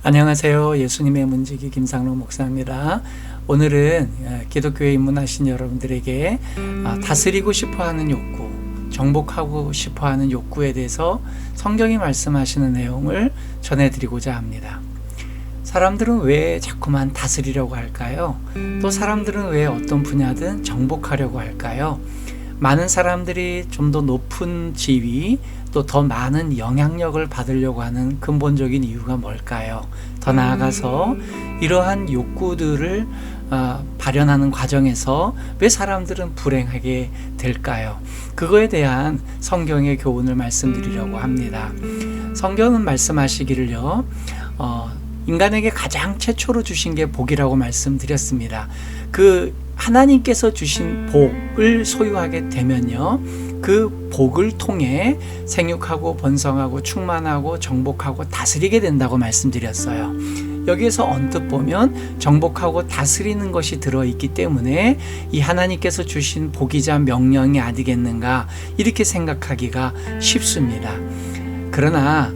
안녕하세요. 예수님의 문지기 김상로 목사입니다. 오늘은 기독교에 입문하신 여러분들에게 다스리고 싶어하는 욕구, 정복하고 싶어하는 욕구에 대해서 성경이 말씀하시는 내용을 전해드리고자 합니다. 사람들은 왜 자꾸만 다스리려고 할까요? 또 사람들은 왜 어떤 분야든 정복하려고 할까요? 많은 사람들이 좀 더 높은 지위, 또 더 많은 영향력을 받으려고 하는 근본적인 이유가 뭘까요? 더 나아가서 이러한 욕구들을 발현하는 과정에서 왜 사람들은 불행하게 될까요? 그거에 대한 성경의 교훈을 말씀드리려고 합니다. 성경은 말씀하시기를요, 인간에게 가장 최초로 주신 게 복이라고 말씀드렸습니다. 그 하나님께서 주신 복을 소유하게 되면요, 그 복을 통해 생육하고 번성하고 충만하고 정복하고 다스리게 된다고 말씀드렸어요. 여기에서 언뜻 보면 정복하고 다스리는 것이 들어있기 때문에 이 하나님께서 주신 복이자 명령이 아니겠는가, 이렇게 생각하기가 쉽습니다. 그러나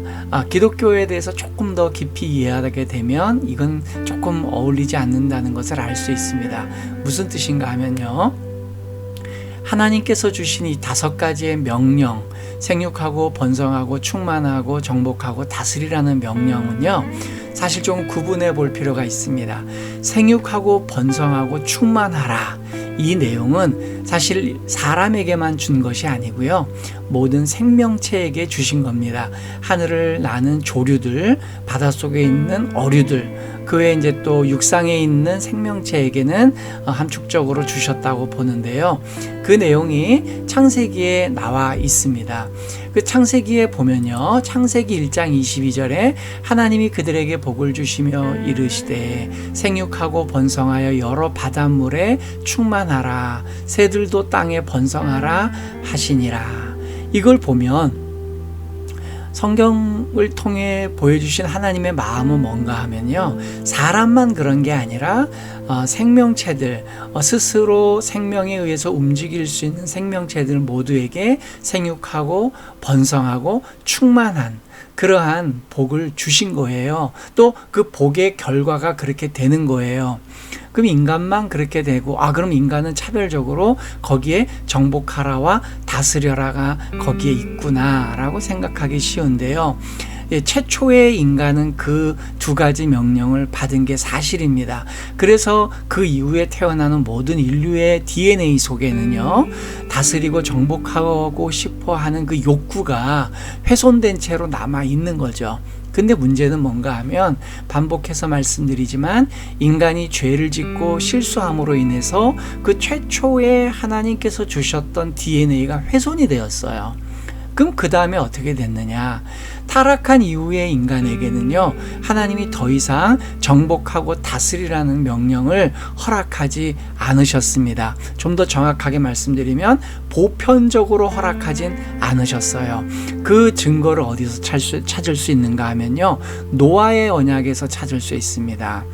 기독교에 대해서 조금 더 깊이 이해하게 되면 이건 조금 어울리지 않는다는 것을 알 수 있습니다. 무슨 뜻인가 하면요, 하나님께서 주신 이 5가지의 명령, 생육하고 번성하고 충만하고 정복하고 다스리라는 명령은요, 사실 좀 구분해 볼 필요가 있습니다. 생육하고 번성하고 충만하라, 이 내용은 사실 사람에게만 준 것이 아니고요, 모든 생명체에게 주신 겁니다. 하늘을 나는 조류들, 바닷속에 있는 어류들, 그 외에 이제 또 육상에 있는 생명체에게는 함축적으로 주셨다고 보는데요. 그 내용이 창세기에 나와 있습니다. 그 창세기에 보면요, 창세기 1장 22절에 하나님이 그들에게 복을 주시며 이르시되 생육하고 번성하여 여러 바닷물에 충만하라, 새들도 땅에 번성하라 하시니라. 이걸 보면 성경을 통해 보여주신 하나님의 마음은 뭔가 하면요, 사람만 그런 게 아니라 생명체들, 스스로 생명에 의해서 움직일 수 있는 생명체들 모두에게 생육하고 번성하고 충만한 그러한 복을 주신 거예요. 또 그 복의 결과가 그렇게 되는 거예요. 그럼 인간만 그렇게 되고, 그럼 인간은 차별적으로 거기에 정복하라와 다스려라가 거기에 있구나라고 생각하기 쉬운데요. 최초의 인간은 그 2가지 명령을 받은 게 사실입니다. 그래서 그 이후에 태어나는 모든 인류의 DNA 속에는요, 다스리고 정복하고 싶어 하는 그 욕구가 훼손된 채로 남아 있는 거죠. 근데 문제는 뭔가 하면, 반복해서 말씀드리지만 인간이 죄를 짓고 실수함으로 인해서 그 최초의 하나님께서 주셨던 DNA가 훼손이 되었어요. 그럼 그 다음에 어떻게 됐느냐? 타락한 이후의 인간에게는요, 하나님이 더 이상 정복하고 다스리라는 명령을 허락하지 않으셨습니다. 좀 더 정확하게 말씀드리면 보편적으로 허락하진 않으셨어요. 그 증거를 어디서 찾을 수 있는가 하면요, 노아의 언약에서 찾을 수 있습니다.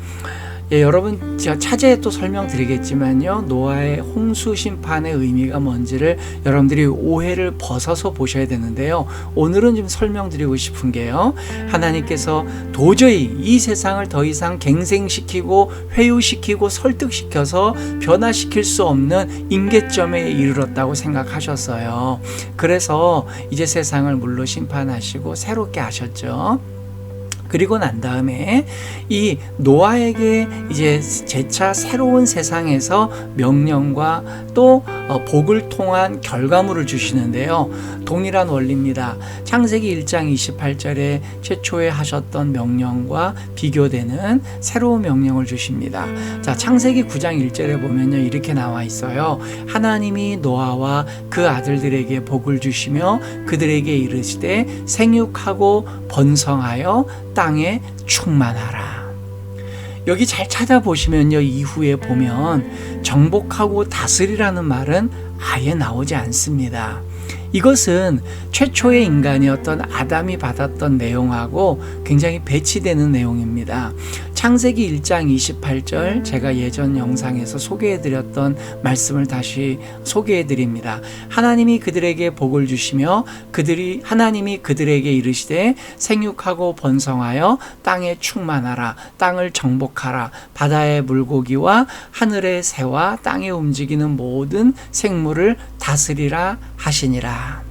여러분, 제가 차제에 또 설명드리겠지만요, 노아의 홍수 심판의 의미가 뭔지를 여러분들이 오해를 벗어서 보셔야 되는데요, 오늘은 좀 설명드리고 싶은 게요, 하나님께서 도저히 이 세상을 더 이상 갱생시키고 회유시키고 설득시켜서 변화시킬 수 없는 임계점에 이르렀다고 생각하셨어요. 그래서 이제 세상을 물로 심판하시고 새롭게 하셨죠. 그리고 난 다음에 이 노아에게 이제 재차 새로운 세상에서 명령과 또 복을 통한 결과물을 주시는데요, 동일한 원리입니다. 창세기 1장 28절에 최초에 하셨던 명령과 비교되는 새로운 명령을 주십니다. 자, 창세기 9장 1절에 보면요, 이렇게 나와 있어요. 하나님이 노아와 그 아들들에게 복을 주시며 그들에게 이르시되 생육하고 번성하여 땅에 충만하라. 여기 잘 찾아보시면요, 이후에 보면 정복하고 다스리라는 말은 아예 나오지 않습니다. 이것은 최초의 인간이었던 아담이 받았던 내용하고 굉장히 배치되는 내용입니다. 창세기 1장 28절, 제가 예전 영상에서 소개해드렸던 말씀을 다시 소개해드립니다. 하나님이 그들에게 복을 주시며 하나님이 그들에게 이르시되 생육하고 번성하여 땅에 충만하라, 땅을 정복하라, 바다의 물고기와 하늘의 새와 땅에 움직이는 모든 생물을 다스리라 하시니라.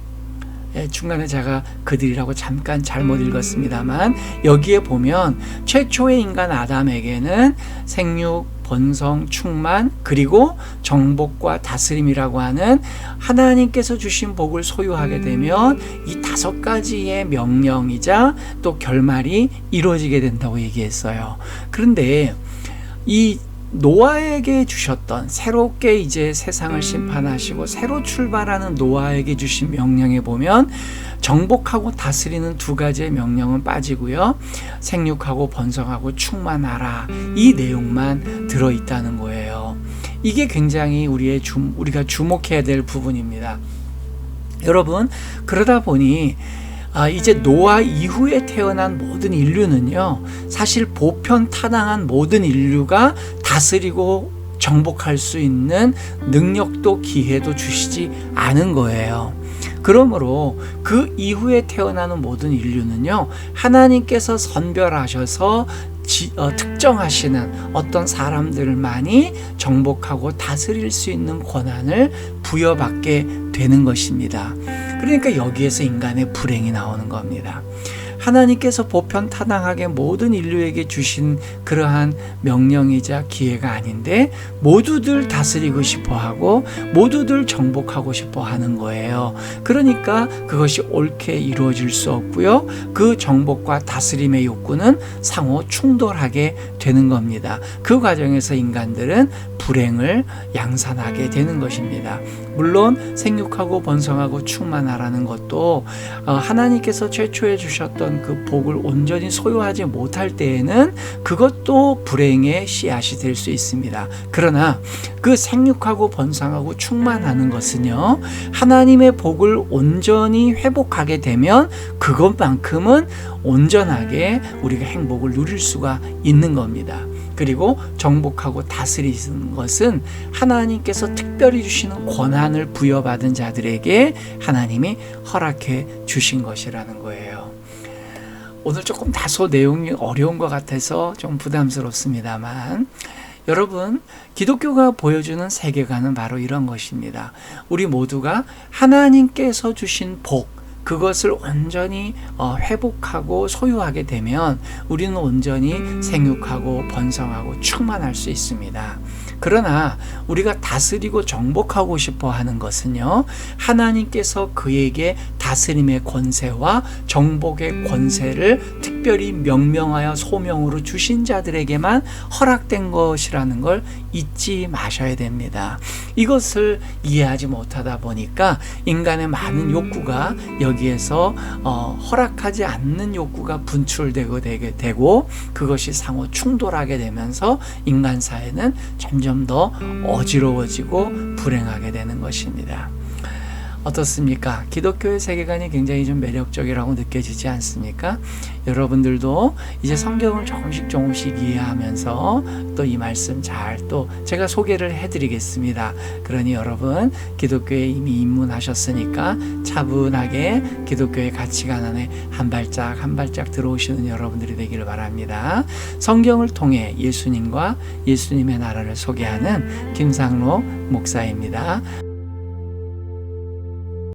중간에 제가 그들이라고 잠깐 잘못 읽었습니다만, 여기에 보면 최초의 인간 아담에게는 생육, 번성, 충만, 그리고 정복과 다스림이라고 하는 하나님께서 주신 복을 소유하게 되면 이 5가지의 명령이자 또 결말이 이루어지게 된다고 얘기했어요. 그런데 이 노아에게 주셨던, 새롭게 이제 세상을 심판하시고 새로 출발하는 노아에게 주신 명령에 보면 정복하고 다스리는 2가지의 명령은 빠지고요, 생육하고 번성하고 충만하라, 이 내용만 들어있다는 거예요. 이게 굉장히 우리가 주목해야 될 부분입니다. 여러분, 그러다 보니 이제 노아 이후에 태어난 모든 인류는요, 사실 보편 타당한 모든 인류가 다스리고 정복할 수 있는 능력도 기회도 주시지 않은 거예요. 그러므로 그 이후에 태어나는 모든 인류는요, 하나님께서 선별하셔서 특정하시는 어떤 사람들만이 정복하고 다스릴 수 있는 권한을 부여받게 되는 것입니다. 그러니까 여기에서 인간의 불행이 나오는 겁니다. 하나님께서 보편타당하게 모든 인류에게 주신 그러한 명령이자 기회가 아닌데 모두들 다스리고 싶어하고 모두들 정복하고 싶어하는 거예요. 그러니까 그것이 옳게 이루어질 수 없고요, 그 정복과 다스림의 욕구는 상호 충돌하게 되는 겁니다. 그 과정에서 인간들은 불행을 양산하게 되는 것입니다. 물론 생육하고 번성하고 충만하라는 것도 하나님께서 최초에 주셨던 그 복을 온전히 소유하지 못할 때에는 그것도 불행의 씨앗이 될 수 있습니다. 그러나 그 생육하고 번성하고 충만하는 것은요, 하나님의 복을 온전히 회복하게 되면 그것만큼은 온전하게 우리가 행복을 누릴 수가 있는 겁니다. 그리고 정복하고 다스리는 것은 하나님께서 특별히 주시는 권한을 부여받은 자들에게 하나님이 허락해 주신 것이라는 거예요. 오늘 조금 다소 내용이 어려운 것 같아서 좀 부담스럽습니다만, 여러분, 기독교가 보여주는 세계관은 바로 이런 것입니다. 우리 모두가 하나님께서 주신 복, 그것을 온전히 회복하고 소유하게 되면 우리는 온전히 생육하고 번성하고 충만할 수 있습니다. 그러나 우리가 다스리고 정복하고 싶어 하는 것은요, 하나님께서 그에게 다스림의 권세와 정복의 권세를 특별히 명명하여 소명으로 주신 자들에게만 허락된 것이라는 걸 잊지 마셔야 됩니다. 이것을 이해하지 못하다 보니까 인간의 많은 욕구가 여기에서 허락하지 않는 욕구가 분출되고 되고 그것이 상호 충돌하게 되면서 인간 사회는 점점 더 어지러워지고 불행하게 되는 것입니다. 어떻습니까? 기독교의 세계관이 굉장히 좀 매력적이라고 느껴지지 않습니까? 여러분들도 이제 성경을 조금씩 이해하면서 또 이 말씀 잘 또 제가 소개를 해드리겠습니다. 그러니 여러분, 기독교에 이미 입문하셨으니까 차분하게 기독교의 가치관 안에 한 발짝 들어오시는 여러분들이 되기를 바랍니다. 성경을 통해 예수님과 예수님의 나라를 소개하는 김상록 목사입니다.